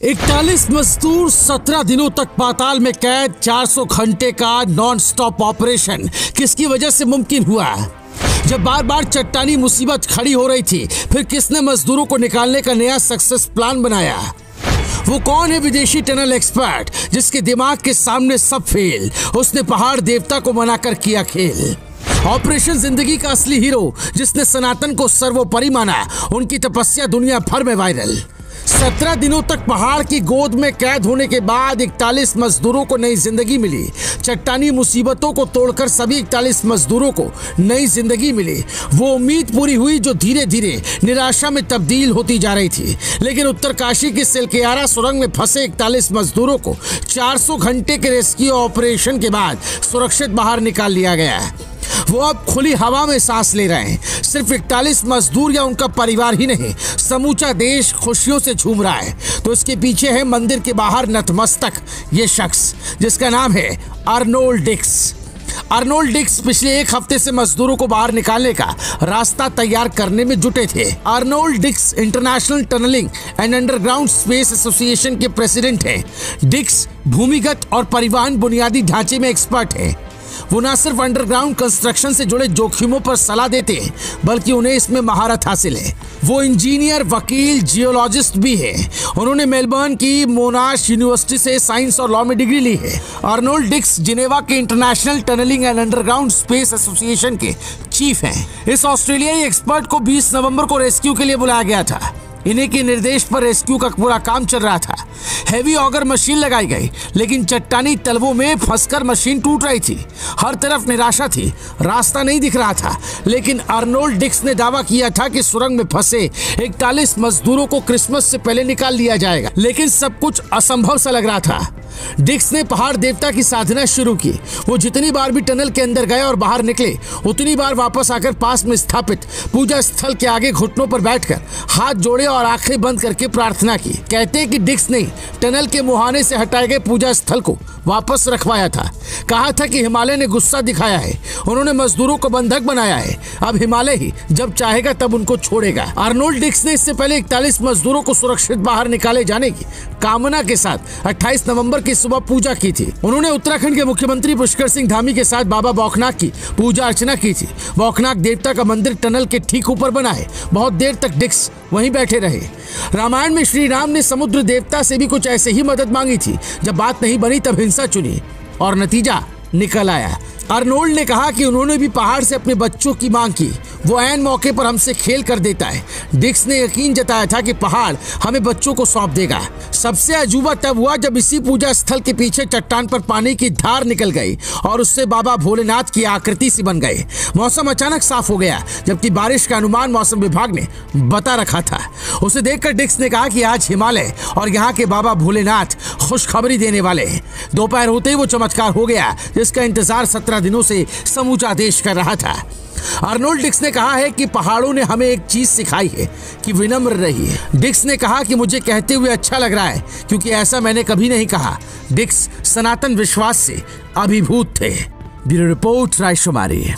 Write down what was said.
41 मजदूर 17 दिनों तक पाताल में कैद। 400 घंटे का नॉन स्टॉप ऑपरेशन किसकी वजह से मुमकिन हुआ? जब बार बार चट्टानी मुसीबत खड़ी हो रही थी, फिर किसने मजदूरों को निकालने का नया सक्सेस प्लान बनाया? वो कौन है विदेशी टनल एक्सपर्ट जिसके दिमाग के सामने सब फेल? उसने पहाड़ देवता को मनाकर किया खेल। ऑपरेशन जिंदगी का असली हीरो जिसने सनातन को सर्वोपरि माना, उनकी तपस्या दुनिया भर में वायरल। 17 दिनों तक पहाड़ की गोद में कैद होने के बाद 41 मजदूरों को नई जिंदगी मिली। चट्टानी मुसीबतों को तोड़कर सभी 41 मजदूरों को नई जिंदगी मिली। वो उम्मीद पूरी हुई जो धीरे धीरे निराशा में तब्दील होती जा रही थी। लेकिन उत्तरकाशी की सिलकेयारा सुरंग में फंसे 41 मजदूरों को 400 घंटे के रेस्क्यू ऑपरेशन के बाद सुरक्षित बाहर निकाल लिया गया है। वो अब खुली हवा में सांस ले रहे हैं। सिर्फ 41 मजदूर या उनका परिवार ही नहीं, समूचा देश खुशियों से झूम रहा है। तो इसके पीछे है मंदिर के बाहर नतमस्तक ये शख्स जिसका नाम है अर्नोल्ड डिक्स। अर्नोल्ड डिक्स पिछले एक हफ्ते से मजदूरों को बाहर निकालने का रास्ता तैयार करने में जुटे थे। Arnold Dix International Tunnelling and Underground Space Association के प्रेसिडेंट हैं। डिक्स भूमिगत और परिवहन बुनियादी ढांचे में एक्सपर्ट है। वो न सिर्फ अंडरग्राउंड कंस्ट्रक्शन से जुड़े जोखिमों पर सलाह देते हैं, बल्कि उन्हें इसमें महारत हासिल है। वो इंजीनियर, वकील, जियोलॉजिस्ट भी है। उन्होंने मेलबर्न की मोनाश यूनिवर्सिटी से साइंस और लॉ में डिग्री ली है। अर्नोल्ड डिक्स जिनेवा के International Tunnelling and Underground Space Association के चीफ हैं। इस ऑस्ट्रेलियाई एक्सपर्ट को 20 नवंबर को रेस्क्यू के लिए बुलाया गया था। इन्हीं के निर्देश पर रेस्क्यू का पूरा काम चल रहा था। हैवी ऑगर मशीन लगाई गई, लेकिन चट्टानी तलवों में फंसकर मशीन टूट रही थी। हर तरफ निराशा थी, रास्ता नहीं दिख रहा था। लेकिन अर्नोल्ड डिक्स ने दावा किया था कि सुरंग में फंसे 41 मजदूरों को क्रिसमस से पहले निकाल लिया जाएगा। लेकिन सब कुछ असंभव सा लग रहा था। डिक्स ने पहाड़ देवता की साधना शुरू की। वो जितनी बार भी टनल के अंदर गए और बाहर निकले, उतनी बार वापस आकर पास में स्थापित पूजा स्थल के आगे घुटनों पर बैठकर हाथ जोड़े और आंखें बंद करके प्रार्थना की। कहते हैं कि डिक्स ने टनल के मुहाने से हटाए गए पूजा स्थल को वापस रखवाया था। कहा था कि हिमालय ने गुस्सा दिखाया है, उन्होंने मजदूरों को बंधक बनाया है। अब हिमालय ही जब चाहेगा तब उनको छोड़ेगा। अर्नोल्ड डिक्स ने इससे पहले 41 मजदूरों को सुरक्षित बाहर निकाले जाने की कामना के साथ 28 नवंबर की सुबह पूजा की थी। उन्होंने उत्तराखंड के मुख्यमंत्री पुष्कर सिंह धामी के साथ बाबा बौखनाथ की पूजा अर्चना की थी। बौखनाथ देवता का मंदिर टनल के ठीक ऊपर बना है। बहुत देर तक डिक्स वहीं बैठे रहे। रामायण में श्री राम ने समुद्र देवता से भी कुछ ऐसे ही मदद मांगी थी। जब बात नहीं बनी तब हिंसा चुनी और नतीजा निकल आया। अर्नोल्ड ने कहा कि उन्होंने भी पहाड़ से अपने बच्चों की मांग की। वो ऐन मौके पर हमसे खेल कर देता है। डिक्स ने यकीन जताया था कि पहाड़ हमें बच्चों को सौंप देगा। सबसे अजूबा तब हुआ जब इसी पूजा स्थल के पीछे चट्टान पर पानी की धार निकल गई और उससे बाबा भोलेनाथ की आकृति सी बन गए। मौसम अचानक साफ हो गया, जबकि बारिश का अनुमान मौसम विभाग ने बता रखा था। उसे देखकर डिक्स ने कहा कि आज हिमालय और यहाँ के बाबा भोलेनाथ खुशखबरी देने वाले हैं। दोपहर होते ही वो चमत्कार हो गया जिसका इंतजार 17 दिनों से समूचा देश कर रहा था। अर्नोल्ड डिक्स ने कहा है कि पहाड़ों ने हमें एक चीज सिखाई है कि विनम्र रहिए। डिक्स ने कहा कि मुझे कहते हुए अच्छा लग रहा है, क्योंकि ऐसा मैंने कभी नहीं कहा। डिक्स सनातन विश्वास से अभिभूत थे। Bureau report, रायशुमारी।